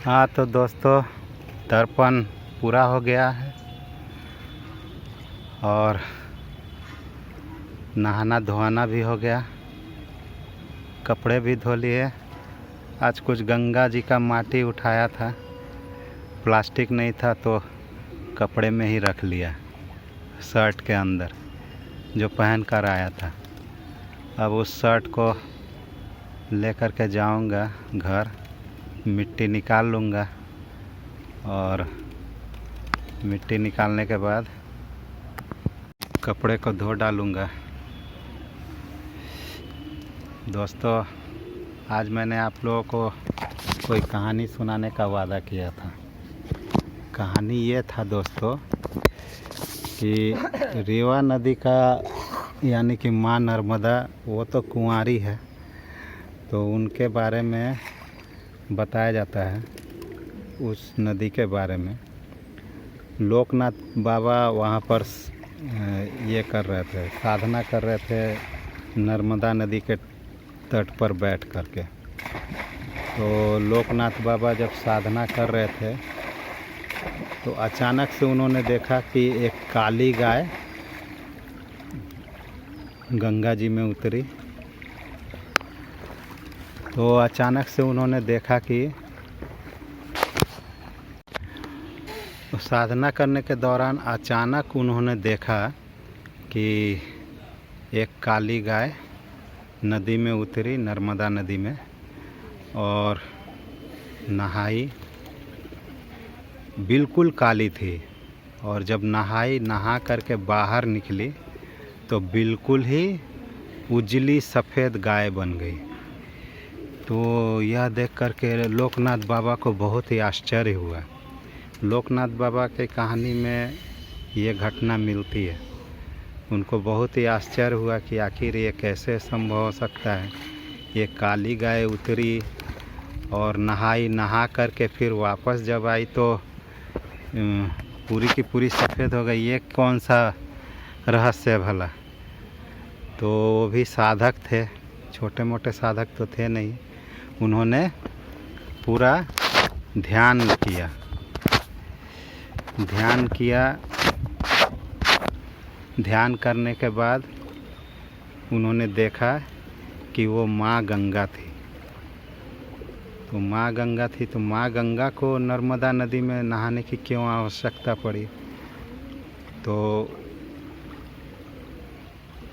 हाँ तो दोस्तों, दर्पण पूरा हो गया है और नहाना धोना भी हो गया, कपड़े भी धो लिए। आज कुछ गंगा जी का माटी उठाया था, प्लास्टिक नहीं था तो कपड़े में ही रख लिया, शर्ट के अंदर जो पहन कर आया था। अब उस शर्ट को लेकर के जाऊंगा घर, मिट्टी निकाल लूँगा और मिट्टी निकालने के बाद कपड़े को धो डालूँगा। दोस्तों, आज मैंने आप लोगों को कोई कहानी सुनाने का वादा किया था। कहानी ये था दोस्तों कि रेवा नदी का यानी कि माँ नर्मदा, वो तो कुंवारी है, तो उनके बारे में बताया जाता है। उस नदी के बारे में लोकनाथ बाबा वहाँ पर ये कर रहे थे, साधना कर रहे थे नर्मदा नदी के तट पर बैठ कर के। तो लोकनाथ बाबा जब साधना कर रहे थे तो अचानक से उन्होंने देखा कि एक काली गाय गंगा जी में उतरी। तो अचानक से उन्होंने देखा कि साधना करने के दौरान अचानक उन्होंने देखा कि एक काली गाय नदी में उतरी, नर्मदा नदी में, और नहाई। बिल्कुल काली थी, और जब नहा करके बाहर निकली तो बिल्कुल ही उजली सफ़ेद गाय बन गई। तो यह देख करके लोकनाथ बाबा को बहुत ही आश्चर्य हुआ। लोकनाथ बाबा के कहानी में ये घटना मिलती है। उनको बहुत ही आश्चर्य हुआ कि आखिर ये कैसे संभव हो सकता है। ये काली गाय उतरी और नहा करके फिर वापस जब आई तो पूरी की पूरी सफ़ेद हो गई। ये कौन सा रहस्य है भला। तो वो भी साधक थे, छोटे मोटे साधक तो थे नहीं। उन्होंने पूरा ध्यान किया। ध्यान करने के बाद उन्होंने देखा कि वो माँ गंगा थी। तो माँ गंगा को नर्मदा नदी में नहाने की क्यों आवश्यकता पड़ी। तो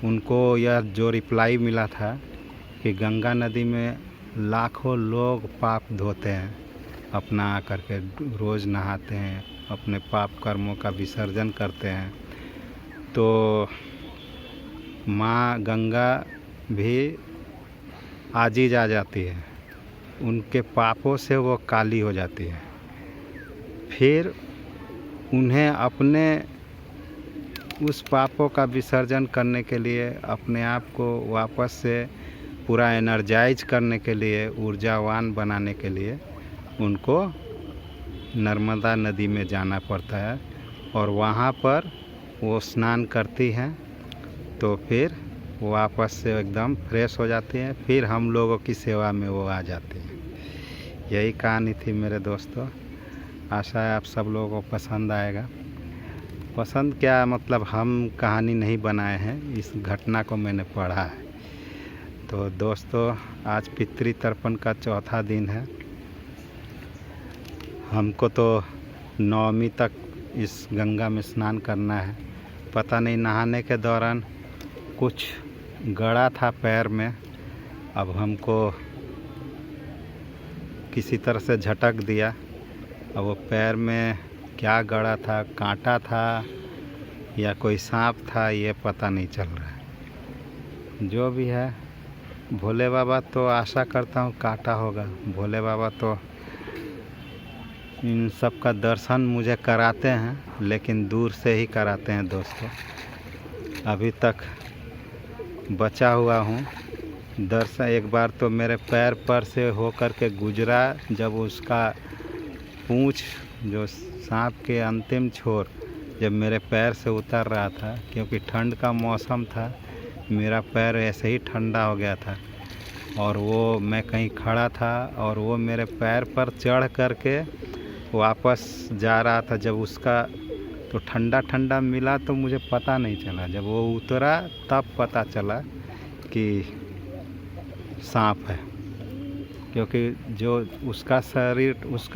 उनको यह जो रिप्लाई मिला था कि गंगा नदी में लाखों लोग पाप धोते हैं, अपना आकर के रोज़ नहाते हैं, अपने पाप कर्मों का विसर्जन करते हैं। तो माँ गंगा भी आजीज आ जाती है, उनके पापों से वो काली हो जाती है। फिर उन्हें अपने उस पापों का विसर्जन करने के लिए, अपने आप को वापस से पूरा एनर्जाइज करने के लिए, ऊर्जावान बनाने के लिए उनको नर्मदा नदी में जाना पड़ता है। और वहाँ पर वो स्नान करती हैं तो फिर वापस से एकदम फ्रेश हो जाती हैं। फिर हम लोगों की सेवा में वो आ जाती हैं। यही कहानी थी मेरे दोस्तों। आशा है आप सब लोगों को पसंद आएगा। पसंद क्या, मतलब हम कहानी नहीं बनाए हैं, इस घटना को मैंने पढ़ा है। तो दोस्तों, आज पितृतर्पण का चौथा दिन है। हमको तो 9वीं तक इस गंगा में स्नान करना है। पता नहीं नहाने के दौरान कुछ गड़ा था पैर में, अब हमको किसी तरह से झटक दिया। अब वो पैर में क्या गड़ा था, कांटा था या कोई सांप था, ये पता नहीं चल रहा है। जो भी है, भोले बाबा तो आशा करता हूँ कांटा होगा। भोले बाबा तो इन सब का दर्शन मुझे कराते हैं, लेकिन दूर से ही कराते हैं दोस्तों। अभी तक बचा हुआ हूँ दर्शन। एक बार तो मेरे पैर पर से होकर के गुजरा, जब उसका पूंछ, जो सांप के अंतिम छोर जब मेरे पैर से उतर रहा था, क्योंकि ठंड का मौसम था, मेरा पैर ऐसे ही ठंडा हो गया था। और वो मैं कहीं खड़ा था और वो मेरे पैर पर चढ़ करके वापस जा रहा था। जब उसका तो ठंडा ठंडा मिला तो मुझे पता नहीं चला, जब वो उतरा तब पता चला कि सांप है, क्योंकि जो उसका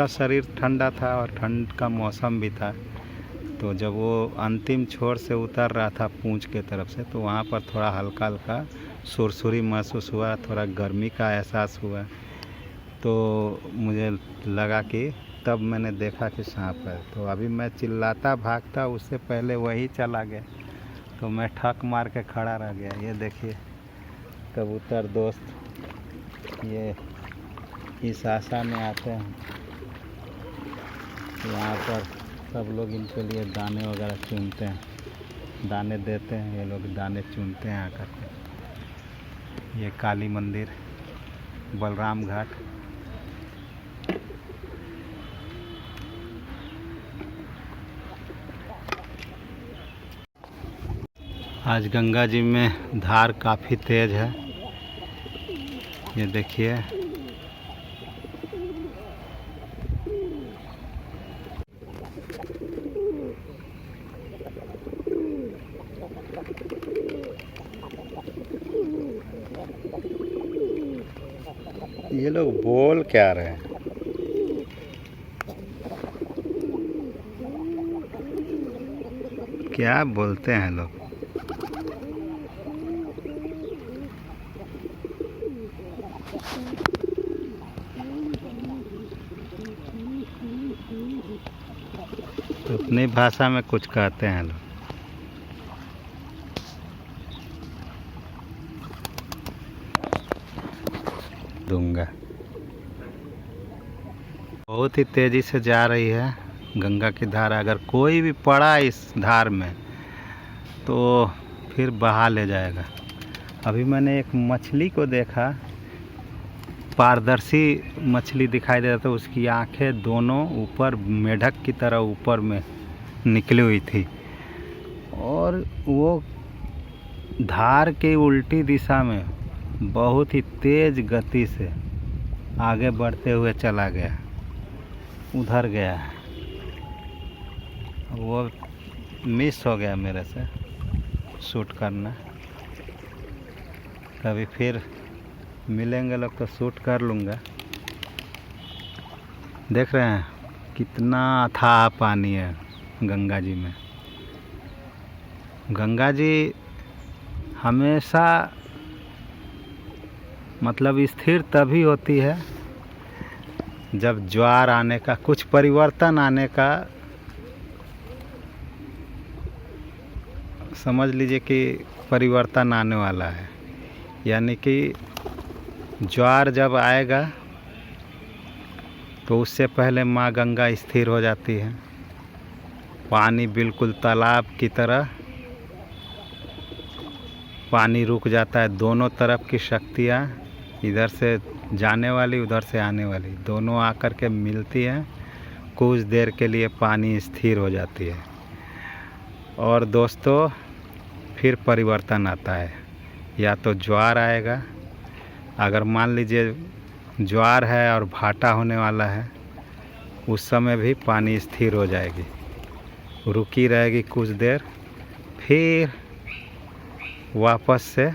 शरीर ठंडा था और ठंड का मौसम भी था। तो जब वो अंतिम छोर से उतर रहा था पूंछ के तरफ से, तो वहाँ पर थोड़ा हल्का हल्का सुरसुरी महसूस हुआ, थोड़ा गर्मी का एहसास हुआ। तो मुझे लगा कि तब मैंने देखा कि सांप है। तो अभी मैं चिल्लाता भागता, उससे पहले वही चला गया, तो मैं ठक मार के खड़ा रह गया। ये देखिए कबूतर दोस्त, ये इस आशा में आते हैं, यहाँ पर सब लोग इनके लिए दाने वगैरह चुनते हैं, दाने देते हैं, ये लोग दाने चुनते हैं आकर के। ये काली मंदिर, बलराम घाट। आज गंगा जी में धार काफ़ी तेज है, ये देखिए। ये लोग बोल क्या रहे हैं? क्या बोलते हैं लोग? तो अपनी भाषा में कुछ कहते हैं लोग। दूंगा। बहुत ही तेज़ी से जा रही है गंगा की धारा। अगर कोई भी पड़ा इस धार में तो फिर बहा ले जाएगा। अभी मैंने एक मछली को देखा, पारदर्शी मछली दिखाई दे रहा था, उसकी आंखें दोनों ऊपर मेढक की तरह ऊपर में निकली हुई थी, और वो धार के उल्टी दिशा में बहुत ही तेज गति से आगे बढ़ते हुए चला गया, उधर गया। वो मिस हो गया मेरे से शूट करना। कभी फिर मिलेंगे लोग तो शूट कर लूँगा। देख रहे हैं कितना अथाह पानी है गंगा जी में। गंगा जी हमेशा मतलब स्थिर तभी होती है जब ज्वार आने का, कुछ परिवर्तन आने का, समझ लीजिए कि परिवर्तन आने वाला है। यानी कि ज्वार जब आएगा तो उससे पहले माँ गंगा स्थिर हो जाती है। पानी बिल्कुल तालाब की तरह पानी रुक जाता है। दोनों तरफ की शक्तियाँ, इधर से जाने वाली उधर से आने वाली, दोनों आकर के मिलती हैं। कुछ देर के लिए पानी स्थिर हो जाती है और दोस्तों फिर परिवर्तन आता है। या तो ज्वार आएगा, अगर मान लीजिए ज्वार है और भाटा होने वाला है, उस समय भी पानी स्थिर हो जाएगी, रुकी रहेगी कुछ देर, फिर वापस से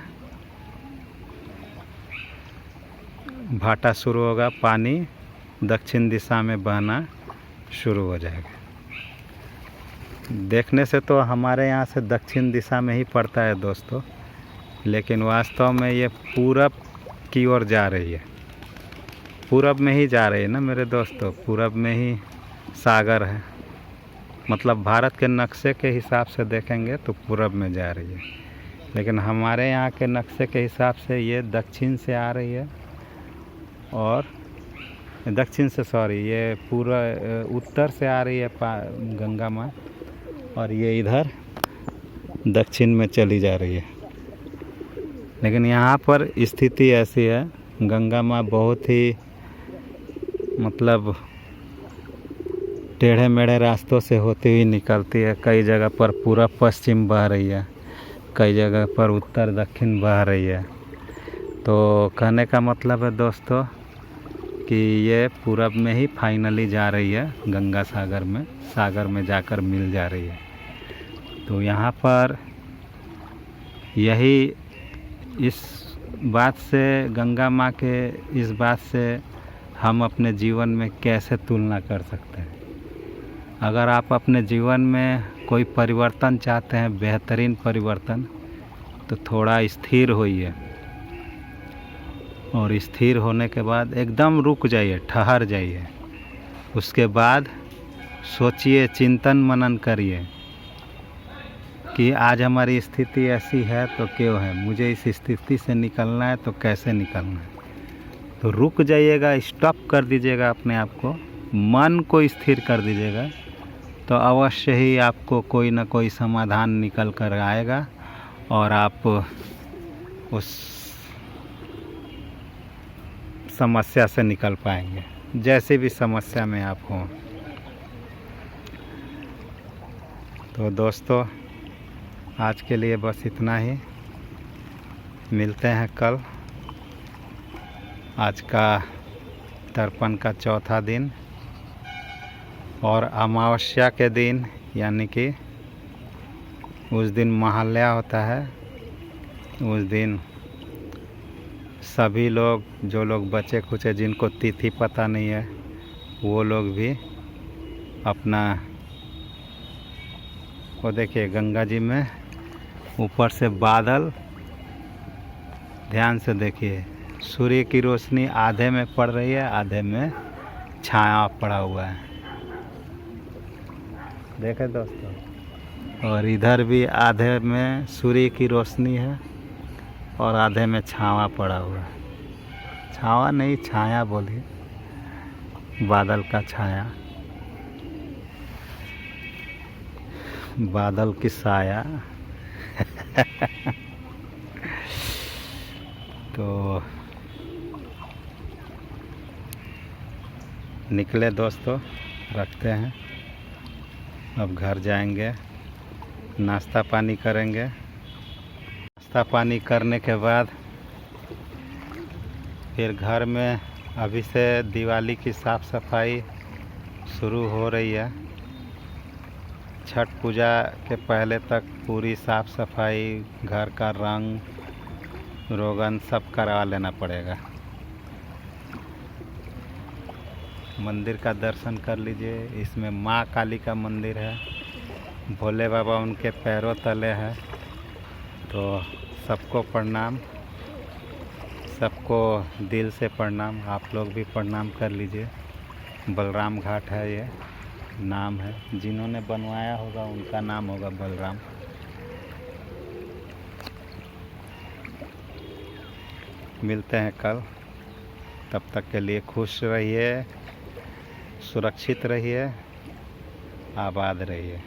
भाटा शुरू होगा, पानी दक्षिण दिशा में बहना शुरू हो जाएगा। देखने से तो हमारे यहाँ से दक्षिण दिशा में ही पड़ता है दोस्तों, लेकिन वास्तव में ये पूरब की ओर जा रही है। पूरब में ही जा रही है ना मेरे दोस्तों, पूरब में ही सागर है। मतलब भारत के नक्शे के हिसाब से देखेंगे तो पूरब में जा रही है, लेकिन हमारे यहाँ के नक्शे के हिसाब से ये दक्षिण से आ रही है, और दक्षिण से ये पूरा उत्तर से आ रही है गंगा माँ, और ये इधर दक्षिण में चली जा रही है। लेकिन यहाँ पर स्थिति ऐसी है, गंगा माँ बहुत ही मतलब टेढ़े मेढ़े रास्तों से होती हुई निकलती है। कई जगह पर पूरब पश्चिम बह रही है, कई जगह पर उत्तर दक्षिण बह रही है। तो कहने का मतलब है दोस्तों कि ये पूरब में ही फाइनली जा रही है गंगा सागर में जाकर मिल जा रही है। तो यहाँ पर यही इस बात से गंगा माँ के इस बात से हम अपने जीवन में कैसे तुलना कर सकते हैं। अगर आप अपने जीवन में कोई परिवर्तन चाहते हैं, बेहतरीन परिवर्तन, तो थोड़ा स्थिर होइए और स्थिर होने के बाद एकदम रुक जाइए, ठहर जाइए। उसके बाद सोचिए, चिंतन मनन करिए कि आज हमारी स्थिति ऐसी है तो क्यों है, मुझे इस स्थिति से निकलना है तो कैसे निकलना है। तो रुक जाइएगा, स्टॉप कर दीजिएगा अपने आप को, मन को स्थिर कर दीजिएगा, तो अवश्य ही आपको कोई ना कोई समाधान निकल कर आएगा और आप उस समस्या से निकल पाएंगे, जैसे भी समस्या में आप हों। तो दोस्तों, आज के लिए बस इतना ही। मिलते हैं कल। आज का तर्पण का चौथा दिन और अमावस्या के दिन, यानी कि उस दिन महालया होता है। उस दिन सभी लोग, जो लोग बचे खुचे, जिनको तिथि पता नहीं है, वो लोग भी अपना, वो देखिए गंगा जी में ऊपर से बादल, ध्यान से देखिए, सूर्य की रोशनी आधे में पड़ रही है, आधे में छाया पड़ा हुआ है, देखें दोस्तों। और इधर भी आधे में सूर्य की रोशनी है और आधे में छावा पड़ा हुआ है। छावा नहीं, छाया बोलिए, बादल का छाया, बादल की साया। तो निकले दोस्तों, रखते हैं। अब घर जाएंगे, नाश्ता पानी करेंगे। नाश्ता पानी करने के बाद फिर घर में अभी से दिवाली की साफ़ सफाई शुरू हो रही है। छठ पूजा के पहले तक पूरी साफ़ सफाई, घर का रंग रोगन सब करवा लेना पड़ेगा। मंदिर का दर्शन कर लीजिए। इसमें माँ काली का मंदिर है, भोले बाबा उनके पैरों तले है। तो सबको प्रणाम, सबको दिल से प्रणाम। आप लोग भी प्रणाम कर लीजिए। बलराम घाट है, ये नाम है, जिन्होंने बनवाया होगा उनका नाम होगा बलराम। मिलते हैं कल, तब तक के लिए खुश रहिए, सुरक्षित रहिए, आबाद रहिए।